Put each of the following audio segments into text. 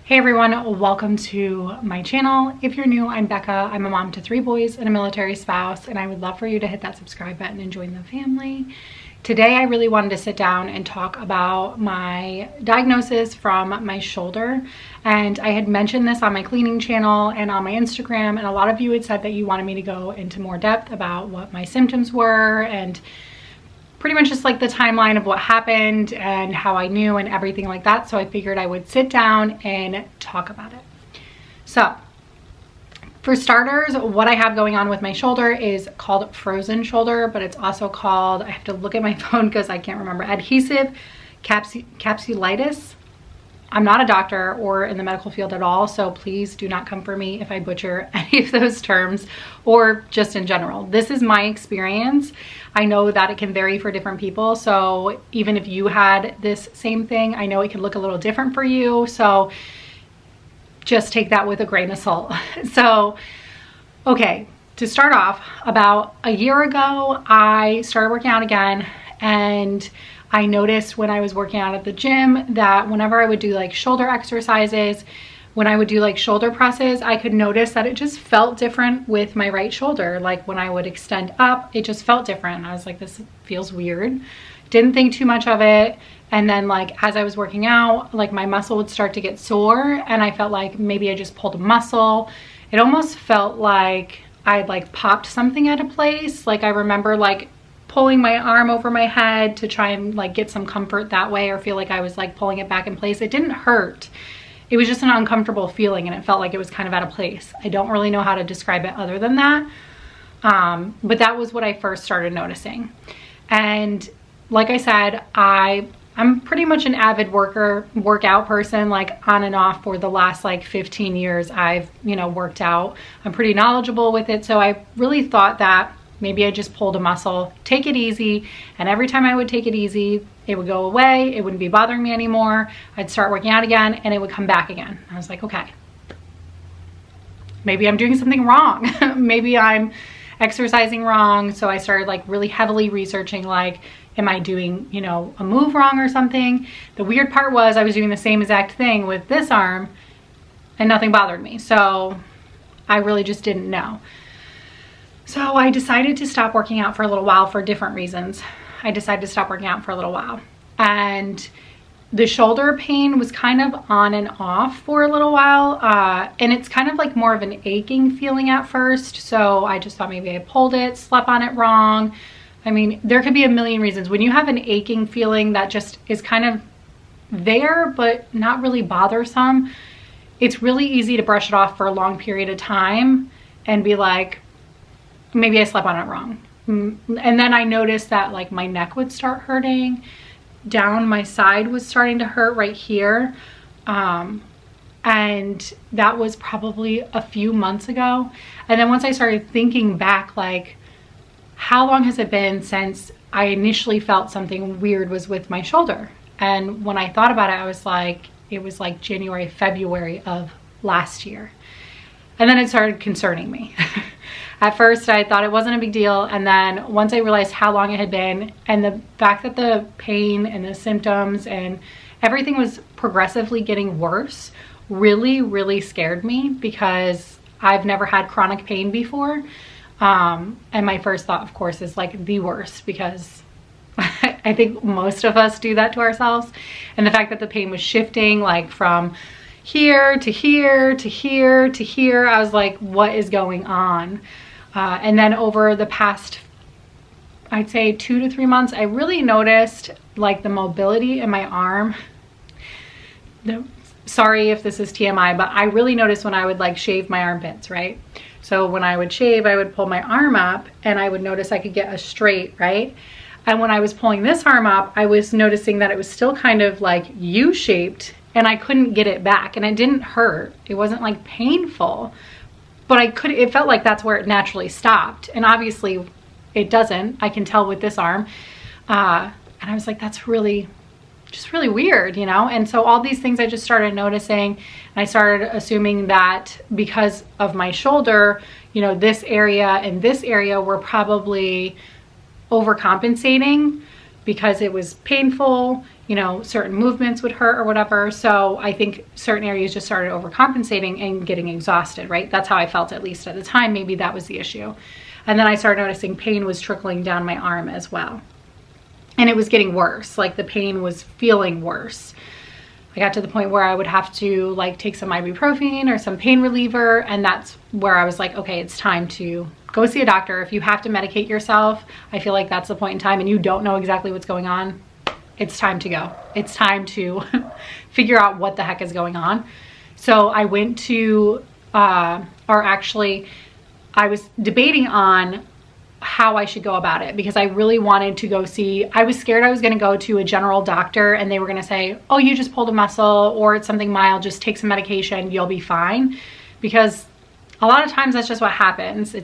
Hey everyone, welcome to my channel. If you're new, I'm Becca. I'm a mom to 3 boys and a military spouse, and I would love for you to hit that subscribe button and join the family. Today, I really wanted to sit down and talk about my diagnosis from my shoulder. And I had mentioned this on my cleaning channel and on my Instagram, and a lot of you had said that you wanted me to go into more depth about what my symptoms were and pretty much just like the timeline of what happened and how I knew and everything like that. So I figured I would sit down and talk about it. So for starters, what I have going on with my shoulder is called frozen shoulder, but it's also called, I have to look at my phone because I can't remember, adhesive capsulitis. I'm not a doctor or in the medical field at all, so please do not come for me if I butcher any of those terms or just in general. This is my experience. I know that it can vary for different people, so even if you had this same thing, I know it could look a little different for you, so just take that with a grain of salt. So, okay, to start off, about a year ago, I started working out again, and I noticed when I was working out at the gym that whenever I would do like shoulder exercises, when I would do like shoulder presses, I could notice that it just felt different with my right shoulder. Like when I would extend up, it just felt different. I was like, this feels weird. Didn't think too much of it. And then like as I was working out, like my muscle would start to get sore and I felt like maybe I just pulled a muscle. It almost felt like I'd like popped something out of place. Like I remember like pulling my arm over my head to try and like get some comfort that way or feel like I was like pulling it back in place. It didn't hurt. It was just an uncomfortable feeling and it felt like it was kind of out of place. I don't really know how to describe it other than that. But that was what I first started noticing. And like I said, I'm pretty much an avid workout person, like on and off for the last like 15 years I've, worked out. I'm pretty knowledgeable with it. So I really thought that maybe I just pulled a muscle, take it easy. And every time I would take it easy, it would go away. It wouldn't be bothering me anymore. I'd start working out again and it would come back again. I was like, okay, maybe I'm doing something wrong. Maybe I'm exercising wrong. So I started like really heavily researching, like, am I doing, a move wrong or something? The weird part was I was doing the same exact thing with this arm and nothing bothered me. So I really just didn't know. So I decided to stop working out for a little while for different reasons. I decided to stop working out for a little while. And the shoulder pain was kind of on and off for a little while. And it's kind of like more of an aching feeling at first. So I just thought maybe I pulled it, slept on it wrong. I mean, there could be a million reasons. When you have an aching feeling that just is kind of there, but not really bothersome, it's really easy to brush it off for a long period of time and be like, maybe I slept on it wrong. And then I noticed that like my neck would start hurting, down my side was starting to hurt right here. And that was probably a few months ago. And then once I started thinking back, like, how long has it been since I initially felt something weird was with my shoulder? And when I thought about it, I was like, it was like January, February of last year. And then it started concerning me. At first, I thought it wasn't a big deal. And then once I realized how long it had been and the fact that the pain and the symptoms and everything was progressively getting worse really, really scared me because I've never had chronic pain before. And my first thought, of course, is like the worst because I think most of us do that to ourselves. And the fact that the pain was shifting like from here to here to here to here, I was like, what is going on? And then over the past, I'd say 2 to 3 months, I really noticed like the mobility in my arm. Sorry if this is TMI, but I really noticed when I would like shave my armpits, right? So when I would shave, I would pull my arm up and I would notice I could get a straight, right? And when I was pulling this arm up, I was noticing that it was still kind of like U-shaped and I couldn't get it back and it didn't hurt. It wasn't like painful, but it felt like that's where it naturally stopped. And obviously it doesn't, I can tell with this arm. And I was like, that's really weird, And so all these things I just started noticing, and I started assuming that because of my shoulder, this area and this area were probably overcompensating because it was painful, you know, certain movements would hurt or whatever. So I think certain areas just started overcompensating and getting exhausted, right? That's how I felt, at least at the time. Maybe that was the issue. And then I started noticing pain was trickling down my arm as well. And it was getting worse. Like the pain was feeling worse. I got to the point where I would have to like take some ibuprofen or some pain reliever. And that's where I was like, okay, it's time to go see a doctor. If you have to medicate yourself, I feel like that's the point in time and you don't know exactly what's going on, it's time to go. It's time to figure out what the heck is going on. So I went to, I was debating on how I should go about it because I really wanted to go see, I was scared I was going to go to a general doctor and they were going to say, oh, you just pulled a muscle or it's something mild, just take some medication, you'll be fine. Because a lot of times that's just what happens.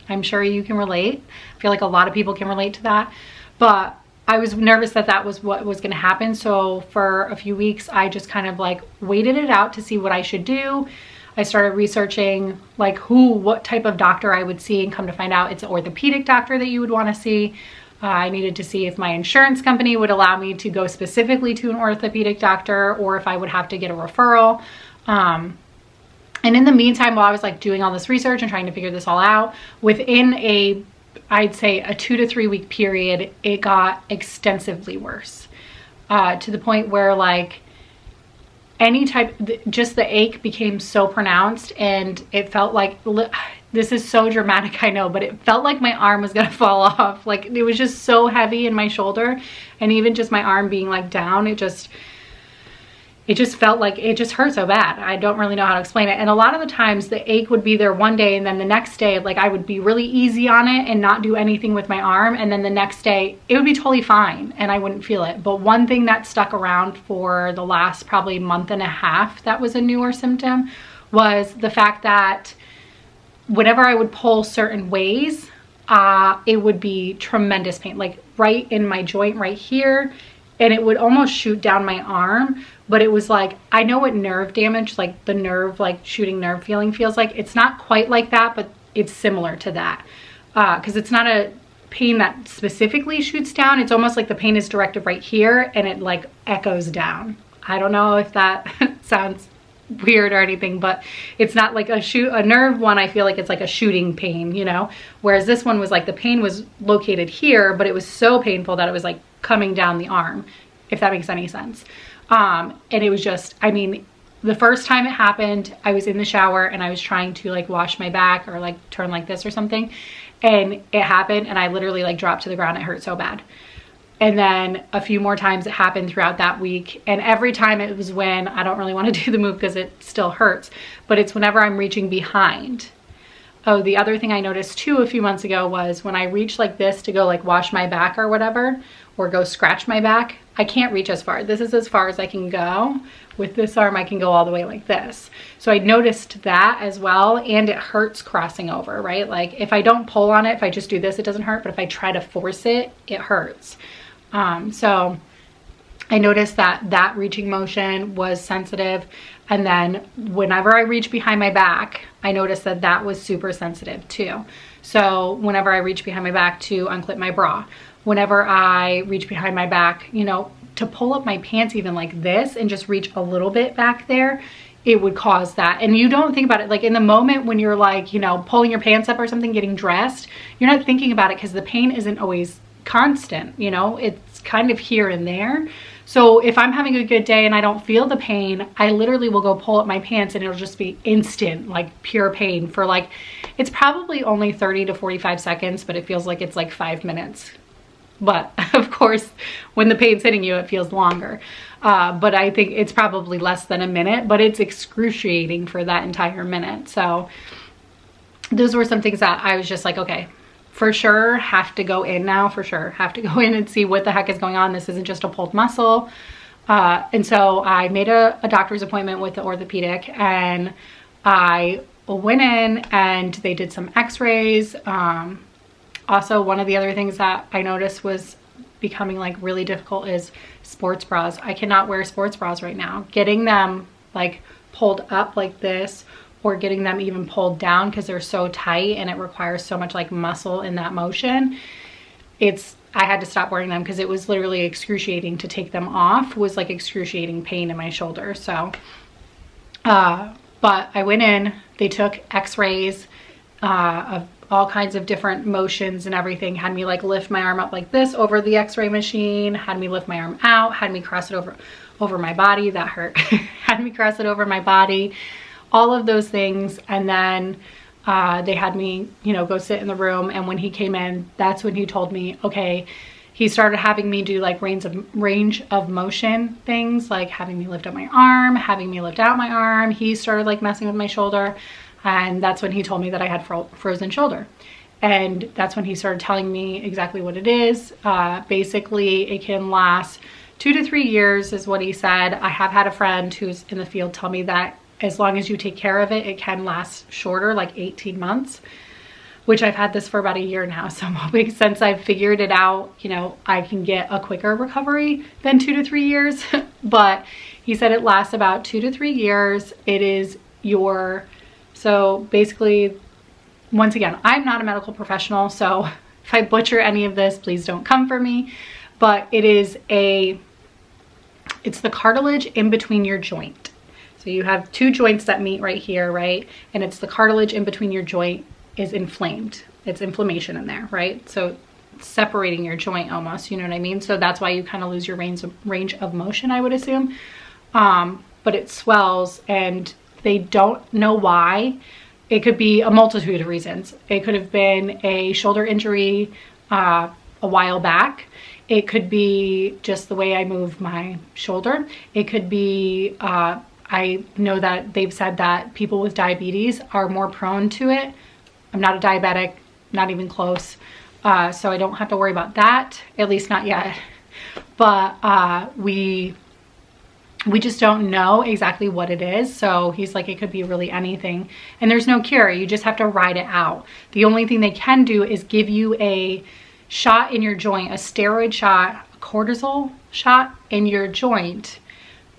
I'm sure you can relate. I feel like a lot of people can relate to that. But I was nervous that that was what was going to happen. So for a few weeks, I just kind of like waited it out to see what I should do. I started researching like what type of doctor I would see, and come to find out it's an orthopedic doctor that you would want to see. I needed to see if my insurance company would allow me to go specifically to an orthopedic doctor or if I would have to get a referral. And in the meantime, while I was like doing all this research and trying to figure this all out, within I'd say a 2 to 3 week period, it got extensively worse, to the point where like just the ache became so pronounced, and it felt like, this is so dramatic, I know, but it felt like my arm was gonna fall off. Like it was just so heavy in my shoulder, and even just my arm being like down, it just felt like it just hurt so bad. I don't really know how to explain it. And a lot of the times the ache would be there one day, and then the next day, like I would be really easy on it and not do anything with my arm. And then the next day it would be totally fine and I wouldn't feel it. But one thing that stuck around for the last probably month and a half that was a newer symptom was the fact that whenever I would pull certain ways, it would be tremendous pain, like right in my joint right here. And it would almost shoot down my arm, but it was like, I know what nerve damage, like the nerve, like shooting nerve feeling feels like. It's not quite like that, but it's similar to that. Because it's not a pain that specifically shoots down. It's almost like the pain is directed right here and it like echoes down. I don't know if that sounds weird or anything, but it's not like a nerve one. I feel like it's like a shooting pain, you know, whereas this one was like the pain was located here, but it was so painful that it was like coming down the arm, if that makes any sense. And it was just, I mean, the first time it happened, I was in the shower and I was trying to like wash my back or like turn like this or something, and it happened and I literally like dropped to the ground. It hurt so bad. And then a few more times it happened throughout that week. And every time it was when, I don't really want to do the move because it still hurts, but it's whenever I'm reaching behind. Oh, the other thing I noticed too a few months ago was when I reach like this to go like wash my back or whatever, or go scratch my back, I can't reach as far. This is as far as I can go. With this arm, I can go all the way like this. So I noticed that as well, and it hurts crossing over, right? Like if I don't pull on it, if I just do this, it doesn't hurt, but if I try to force it, it hurts. So I noticed that reaching motion was sensitive. And then whenever I reach behind my back, I noticed that was super sensitive too. So whenever I reach behind my back to unclip my bra, whenever I reach behind my back, you know, to pull up my pants even like this and just reach a little bit back there, it would cause that. And you don't think about it, like in the moment when you're like, you know, pulling your pants up or something, getting dressed, you're not thinking about it because the pain isn't always constant, you know, it's kind of here and there. So if I'm having a good day and I don't feel the pain, I literally will go pull up my pants and it'll just be instant, like pure pain for like, it's probably only 30 to 45 seconds, but it feels like it's like 5 minutes. But of course, when the pain's hitting you, it feels longer. But I think it's probably less than a minute, but it's excruciating for that entire minute. So those were some things that I was just like, okay, for sure, have to go in now, for sure. Have to go in and see what the heck is going on. This isn't just a pulled muscle. And so I made a doctor's appointment with the orthopedic, and I went in and they did some x-rays. Also, one of the other things that I noticed was becoming like really difficult is sports bras. I cannot wear sports bras right now. Getting them like pulled up like this, or getting them even pulled down because they're so tight and it requires so much like muscle in that motion. It's I had to stop wearing them because it was literally excruciating to take them off. It was like excruciating pain in my shoulder. So, but I went in, they took x-rays of all kinds of different motions and everything, had me like lift my arm up like this over the x-ray machine, had me lift my arm out, had me cross it over my body. That hurt. Had me cross it over my body, all of those things. And then they had me, you know, go sit in the room. And when he came in, that's when he told me, okay, he started having me do like range of motion things, like having me lift up my arm, having me lift out my arm. He started like messing with my shoulder. And that's when he told me that I had frozen shoulder. And that's when he started telling me exactly what it is. Basically, it can last 2 to 3 years is what he said. I have had a friend who's in the field tell me that as long as you take care of it, it can last shorter, like 18 months, which I've had this for about a year now. So I'm hoping since I've figured it out, you know, I can get a quicker recovery than 2 to 3 years. But he said it lasts about 2 to 3 years. It is so basically, once again, I'm not a medical professional, so if I butcher any of this, please don't come for me. But it's the cartilage in between your joint. So you have 2 joints that meet right here, right? And it's the cartilage in between your joint is inflamed. It's inflammation in there, right? So it's separating your joint almost, you know what I mean? So that's why you kind of lose your range of motion, I would assume. But it swells and they don't know why. It could be a multitude of reasons. It could have been a shoulder injury a while back. It could be just the way I move my shoulder. It could be, I know that they've said that people with diabetes are more prone to it. I'm not a diabetic, not even close. So I don't have to worry about that, at least not yet. But we just don't know exactly what it is. So he's like, it could be really anything. And there's no cure. You just have to ride it out. The only thing they can do is give you a shot in your joint, a steroid shot, a cortisol shot in your joint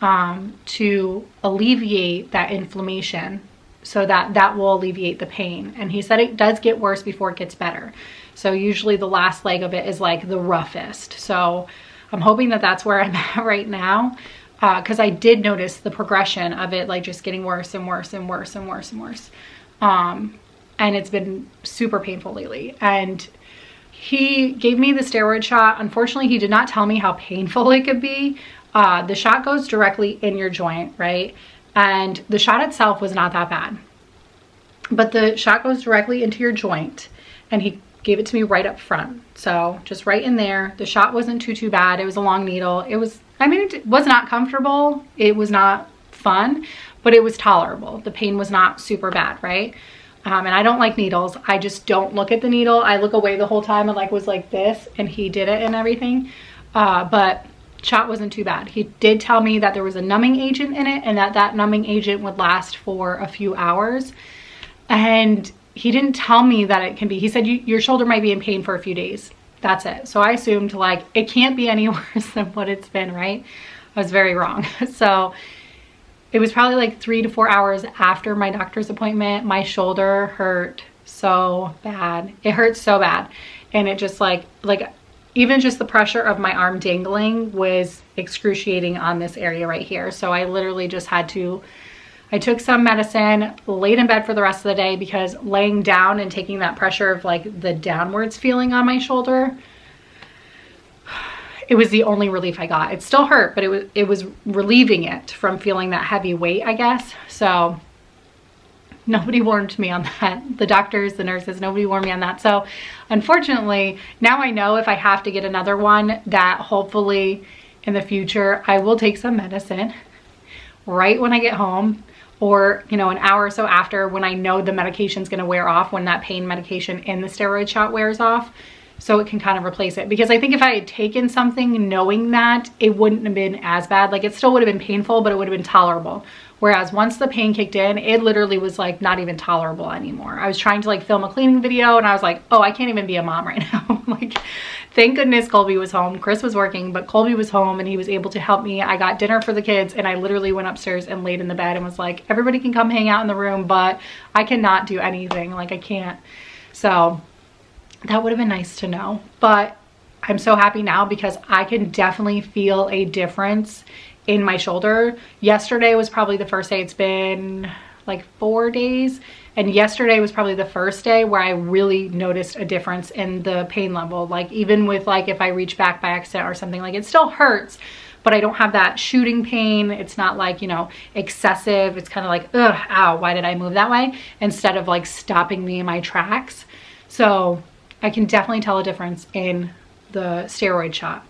to alleviate that inflammation so that will alleviate the pain. And he said it does get worse before it gets better. So usually the last leg of it is like the roughest. So I'm hoping that that's where I'm at right now. Because I did notice the progression of it, like just getting worse and worse and worse and worse and worse. And it's been super painful lately. And he gave me the steroid shot. Unfortunately, he did not tell me how painful it could be. The shot goes directly in your joint, right? And the shot itself was not that bad. But the shot goes directly into your joint. And he gave it to me right up front. So just right in there. The shot wasn't too bad. It was a long needle. It was not comfortable. It was not fun, but it was tolerable. The pain was not super bad, right? And I don't like needles. I just don't look at the needle. I look away the whole time and like was like this, and he did it and everything. But shot wasn't too bad. He did tell me that there was a numbing agent in it and that numbing agent would last for a few hours. And he didn't tell me that it can be, he said your shoulder might be in pain for a few days. That's it. So I assumed like it can't be any worse than what it's been, right? I was very wrong. So it was probably like 3 to 4 hours after my doctor's appointment. My shoulder hurt so bad. It hurt so bad. And it just like even just the pressure of my arm dangling was excruciating on this area right here. So I literally just I took some medicine, laid in bed for the rest of the day because laying down and taking that pressure of like the downwards feeling on my shoulder, it was the only relief I got. It still hurt, but it was relieving it from feeling that heavy weight, I guess. So nobody warned me on that. The doctors, the nurses, nobody warned me on that. So unfortunately, now I know if I have to get another one that hopefully in the future, I will take some medicine right when I get home, or, you know, an hour or so after when I know the medication's going to wear off, when that pain medication in the steroid shot wears off, so it can kind of replace it. Because I think if I had taken something knowing that, it wouldn't have been as bad. Like it still would have been painful, but it would have been tolerable. Whereas once the pain kicked in, it literally was like not even tolerable anymore. I was trying to like film a cleaning video and I was like, oh, I can't even be a mom right now. Like, thank goodness Colby was home. Chris was working, but Colby was home and he was able to help me. I got dinner for the kids and I literally went upstairs and laid in the bed and was like, everybody can come hang out in the room, but I cannot do anything. Like I can't. So that would have been nice to know. But I'm so happy now because I can definitely feel a difference in my shoulder. Yesterday was probably the first day. It's been like 4 days, and yesterday was probably the first day where I really noticed a difference in the pain level. Like even with like if I reach back by accident or something, like it still hurts, but I don't have that shooting pain. It's not like, you know, excessive. It's kind of like, ugh, ow, why did I move that way? Instead of like stopping me in my tracks. So I can definitely tell a difference in the steroid shot.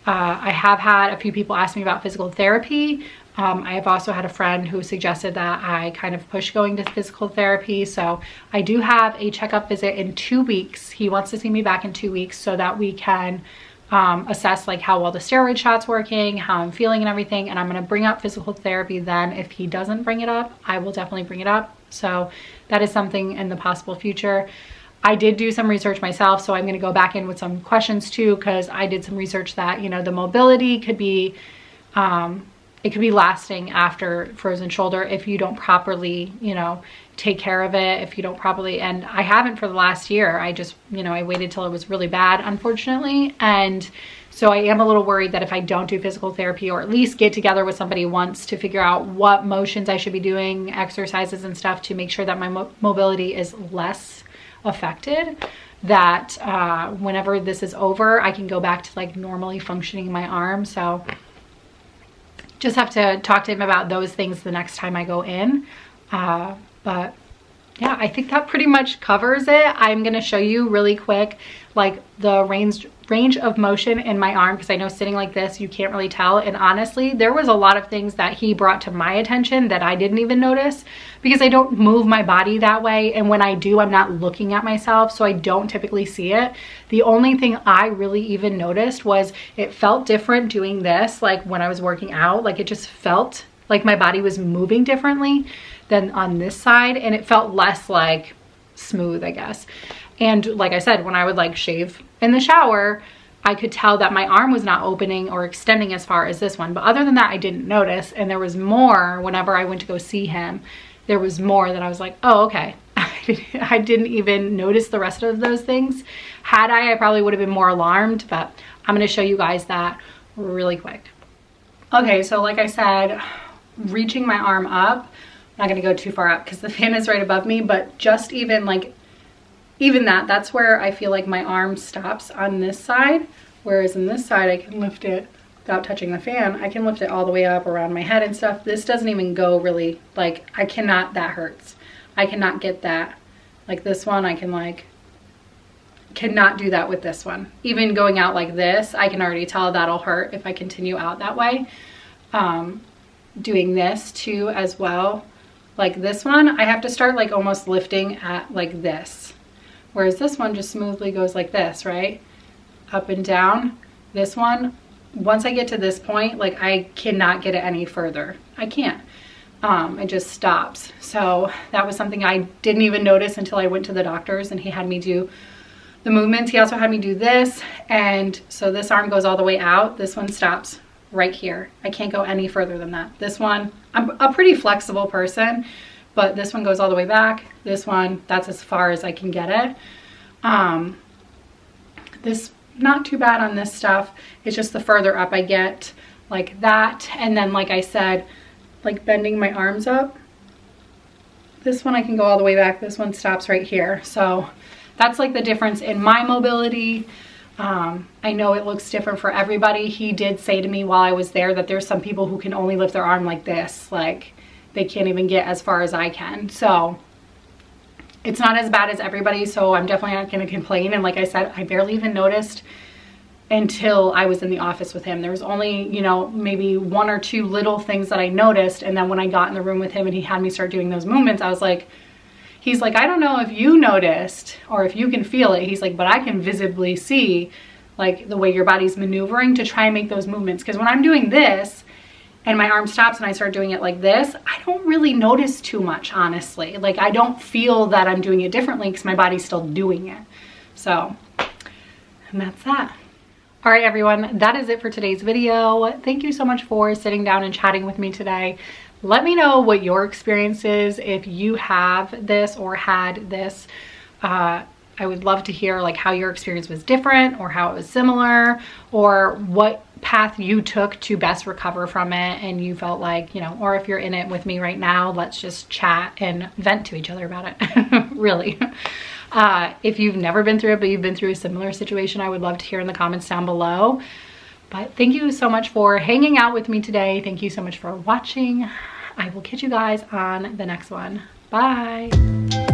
I have had a few people ask me about physical therapy. I have also had a friend who suggested that I kind of push going to physical therapy. So I do have a checkup visit in 2 weeks. He wants to see me back in 2 weeks so that we can assess like how well the steroid shot's working, how I'm feeling and everything. And I'm going to bring up physical therapy then. If he doesn't bring it up, I will definitely bring it up. So that is something in the possible future. I did do some research myself, so I'm going to go back in with some questions too, because I did some research that, you know, the mobility could be, it could be lasting after frozen shoulder if you don't properly, you know, take care of it, if you don't properly, and I haven't for the last year. I just, you know, I waited till it was really bad, unfortunately. And so I am a little worried that if I don't do physical therapy, or at least get together with somebody once to figure out what motions I should be doing, exercises and stuff to make sure that my mobility is less affected, that whenever this is over, I can go back to like normally functioning my arm. So just have to talk to him about those things the next time I go in. But yeah, I think that pretty much covers it. I'm going to show you really quick, like the range of motion in my arm, because I know sitting like this, you can't really tell. And honestly, there was a lot of things that he brought to my attention that I didn't even notice, because I don't move my body that way. And when I do, I'm not looking at myself, so I don't typically see it. The only thing I really even noticed was it felt different doing this, like when I was working out, like it just felt like my body was moving differently than on this side, and it felt less like smooth, I guess. And like I said, when I would like shave in the shower, I could tell that my arm was not opening or extending as far as this one. But other than that, I didn't notice. And there was more whenever I went to go see him. There was more that I was like, oh, okay. I didn't even notice the rest of those things. Had I probably would have been more alarmed, but I'm going to show you guys that really quick. Okay, so like I said, reaching my arm up, I'm not going to go too far up because the fan is right above me, but just even like, even that's where I feel like my arm stops on this side. Whereas in this side, I can lift it without touching the fan. I can lift it all the way up around my head and stuff. This doesn't even go really, like I cannot, that hurts. I cannot get that. Like this one, I can like, cannot do that with this one. Even going out like this, I can already tell that'll hurt if I continue out that way. Doing this too as well. Like this one, I have to start like almost lifting at like this. Whereas this one just smoothly goes like this, right? Up and down. This one, once I get to this point, like I cannot get it any further. I can't. It just stops. So that was something I didn't even notice until I went to the doctor's and he had me do the movements. He also had me do this. And so this arm goes all the way out. This one stops right here. I can't go any further than that. This one, I'm a pretty flexible person, but this one goes all the way back. This one, that's as far as I can get it. This, not too bad on this stuff. It's just the further up I get like that. And then, like I said, like bending my arms up. This one I can go all the way back. This one stops right here. So that's like the difference in my mobility. I know it looks different for everybody. He did say to me while I was there that there's some people who can only lift their arm like this. Like they can't even get as far as I can. So it's not as bad as everybody. So I'm definitely not going to complain. And like I said, I barely even noticed until I was in the office with him. There was only, you know, maybe 1 or 2 little things that I noticed. And then when I got in the room with him and he had me start doing those movements, I was like, he's like, I don't know if you noticed or if you can feel it. He's like, but I can visibly see like the way your body's maneuvering to try and make those movements. Because when I'm doing this and my arm stops and I start doing it like this, I don't really notice too much, honestly. Like I don't feel that I'm doing it differently because my body's still doing it. So, and that's that. All right, everyone, that is it for today's video. Thank you so much for sitting down and chatting with me today. Let me know what your experience is if you have this or had this. I would love to hear like how your experience was different or how it was similar, or what path you took to best recover from it and you felt like, you know, or if you're in it with me right now, let's just chat and vent to each other about it. Really. If you've never been through it, but you've been through a similar situation, I would love to hear in the comments down below. But thank you so much for hanging out with me today. Thank you so much for watching. I will catch you guys on the next one. Bye.